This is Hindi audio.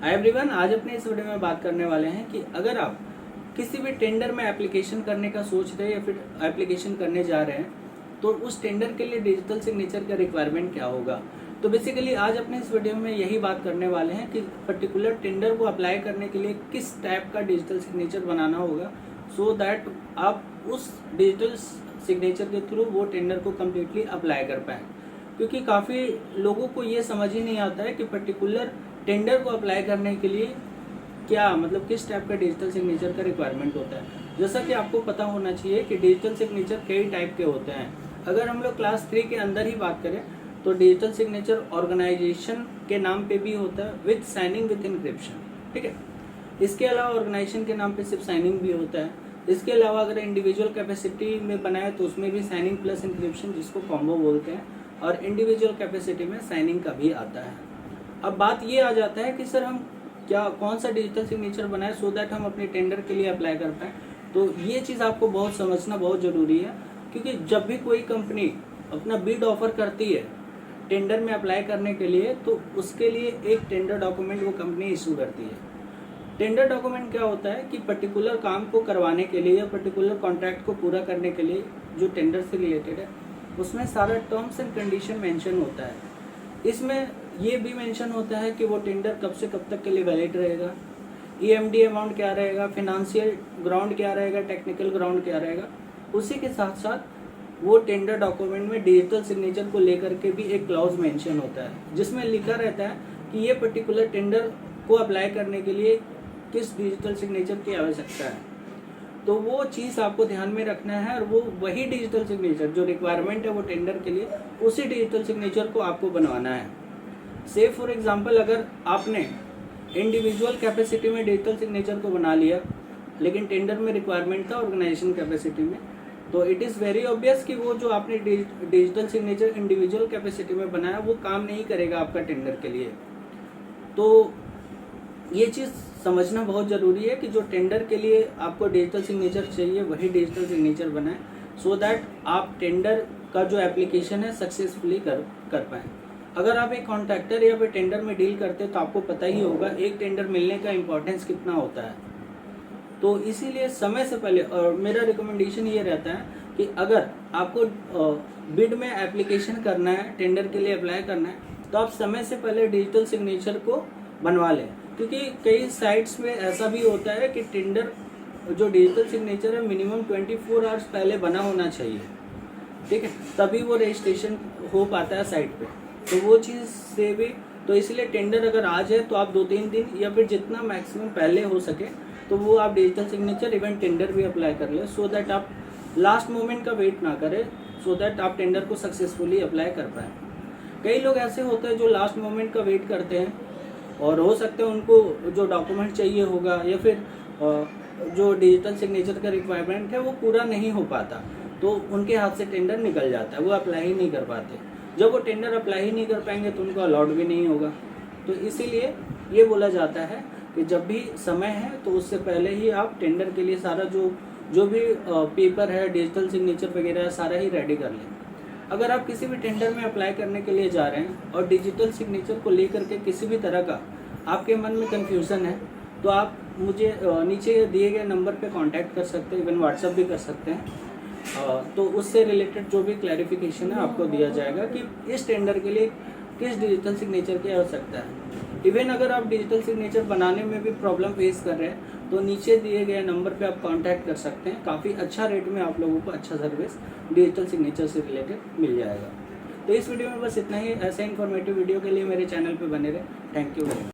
हाय एवरीवन, आज अपने इस वीडियो में बात करने वाले हैं कि अगर आप किसी भी टेंडर में एप्लीकेशन करने का सोच रहे हैं या फिर एप्लीकेशन करने जा रहे हैं तो उस टेंडर के लिए डिजिटल सिग्नेचर का रिक्वायरमेट क्या होगा। तो बेसिकली आज अपने इस वीडियो में यही बात करने वाले हैं कि पर्टिकुलर टेंडर को अप्लाई करने के लिए किस टाइप का डिजिटल सिग्नेचर बनाना होगा सो दैट आप उस डिजिटल सिग्नेचर के थ्रू वो टेंडर को कम्प्लीटली अप्लाई कर पाएँ। क्योंकि काफ़ी लोगों को ये समझ ही नहीं आता है कि पर्टिकुलर टेंडर को अप्लाई करने के लिए क्या मतलब किस टाइप का डिजिटल सिग्नेचर का रिक्वायरमेंट होता है। जैसा कि आपको पता होना चाहिए कि डिजिटल सिग्नेचर कई टाइप के होते हैं। अगर हम लोग क्लास 3 के अंदर ही बात करें तो डिजिटल सिग्नेचर ऑर्गेनाइजेशन के नाम पे भी होता है विद साइनिंग विद इंक्रिप्शन, ठीक है। इसके अलावा ऑर्गेनाइजेशन के नाम पे सिर्फ साइनिंग भी होता है। इसके अलावा अगर इंडिविजुअल कैपेसिटी में बनाए तो उसमें भी साइनिंग प्लस इंक्रिप्शन जिसको कॉम्बो बोलते हैं, और इंडिविजुअल कैपेसिटी में साइनिंग का भी आता है। अब बात ये आ जाता है कि सर हम कौन सा डिजिटल सिग्नेचर बनाए सो दैट हम अपने टेंडर के लिए अप्लाई कर पाएँ। तो ये चीज़ आपको बहुत समझना बहुत ज़रूरी है, क्योंकि जब भी कोई कंपनी अपना बिड ऑफर करती है टेंडर में अप्लाई करने के लिए तो उसके लिए एक टेंडर डॉक्यूमेंट वो कंपनी इशू करती है। टेंडर डॉक्यूमेंट क्या होता है कि पर्टिकुलर काम को करवाने के लिए या पर्टिकुलर कॉन्ट्रैक्ट को पूरा करने के लिए जो टेंडर से रिलेटेड है उसमें सारा टर्म्स एंड कंडीशन मेंशन होता है। इसमें ये भी मेंशन होता है कि वो टेंडर कब से कब तक के लिए वैलिड रहेगा, ईएमडी अमाउंट क्या रहेगा, फिनेंशियल ग्राउंड क्या रहेगा, टेक्निकल ग्राउंड क्या रहेगा। उसी के साथ साथ वो टेंडर डॉक्यूमेंट में डिजिटल सिग्नेचर को लेकर के भी एक क्लॉज मेंशन होता है जिसमें लिखा रहता है कि ये पर्टिकुलर टेंडर को अप्लाई करने के लिए किस डिजिटल सिग्नेचर की आवश्यकता है। तो वो चीज़ आपको ध्यान में रखना है और वो वही डिजिटल सिग्नेचर जो रिक्वायरमेंट है वो टेंडर के लिए उसी डिजिटल सिग्नेचर को आपको बनवाना है। से फॉर एग्जांपल अगर आपने इंडिविजुअल कैपेसिटी में डिजिटल सिग्नेचर को बना लिया लेकिन टेंडर में रिक्वायरमेंट था ऑर्गेनाइजेशन कैपेसिटी में, तो इट इज़ वेरी ऑब्वियस कि वो जो आपने डिजिटल सिग्नेचर इंडिविजुअल कैपेसिटी में बनाया वो काम नहीं करेगा आपका टेंडर के लिए। तो ये चीज़ समझना बहुत ज़रूरी है कि जो टेंडर के लिए आपको डिजिटल सिग्नेचर चाहिए वही डिजिटल सिग्नेचर बनाएं सो दैट आप टेंडर का जो एप्लीकेशन है सक्सेसफुली कर पाएँ। अगर आप एक कॉन्ट्रैक्टर या फिर टेंडर में डील करते हैं तो आपको पता ही होगा एक टेंडर मिलने का इम्पोर्टेंस कितना होता है। तो इसीलिए समय से पहले और मेरा रिकमेंडेशन ये रहता है कि अगर आपको बिड में एप्लीकेशन करना है, टेंडर के लिए अप्लाई करना है, तो आप समय से पहले डिजिटल सिग्नेचर को बनवा लें। क्योंकि कई साइट्स में ऐसा भी होता है कि टेंडर जो डिजिटल सिग्नेचर है मिनिमम 24 आवर्स पहले बना होना चाहिए, ठीक है, तभी वो रजिस्ट्रेशन हो पाता है साइट पे। तो वो चीज़ से भी तो इसलिए टेंडर अगर आज है तो आप 2-3 दिन या फिर जितना मैक्सिमम पहले हो सके तो वो आप डिजिटल सिग्नेचर इवन टेंडर भी अप्लाई कर लें सो दैट आप लास्ट मोमेंट का वेट ना करें, सो दैट आप टेंडर को सक्सेसफुली अप्लाई कर पाएँ। कई लोग ऐसे होते हैं जो लास्ट मोमेंट का वेट करते हैं और हो सकता है उनको जो डॉक्यूमेंट चाहिए होगा या फिर जो डिजिटल सिग्नेचर का रिक्वायरमेंट है वो पूरा नहीं हो पाता, तो उनके हाथ से टेंडर निकल जाता है, वो अप्लाई ही नहीं कर पाते। जब वो टेंडर अप्लाई ही नहीं कर पाएंगे तो उनको अलॉट भी नहीं होगा। तो इसीलिए ये बोला जाता है कि जब भी समय है तो उससे पहले ही आप टेंडर के लिए सारा जो भी पेपर है, डिजिटल सिग्नेचर वगैरह सारा ही रेडी कर लें। अगर आप किसी भी टेंडर में अप्लाई करने के लिए जा रहे हैं और डिजिटल सिग्नेचर को लेकर के किसी भी तरह का आपके मन में कन्फ्यूज़न है तो आप मुझे नीचे दिए गए नंबर पे कांटेक्ट कर सकते हैं, इवन व्हाट्सएप भी कर सकते हैं। तो उससे रिलेटेड जो भी क्लैरिफिकेशन है आपको दिया जाएगा कि इस टेंडर के लिए किस डिजिटल सिग्नेचर की आवश्यकता है। इवन अगर आप डिजिटल सिग्नेचर बनाने में भी प्रॉब्लम फेस कर रहे हैं तो नीचे दिए गए नंबर पे आप कांटेक्ट कर सकते हैं। काफ़ी अच्छा रेट में आप लोगों को अच्छा सर्विस डिजिटल सिग्नेचर से रिलेटेड मिल जाएगा। तो इस वीडियो में बस इतना ही। ऐसे इन्फॉर्मेटिव वीडियो के लिए मेरे चैनल पे बने रहे। Thank you very much.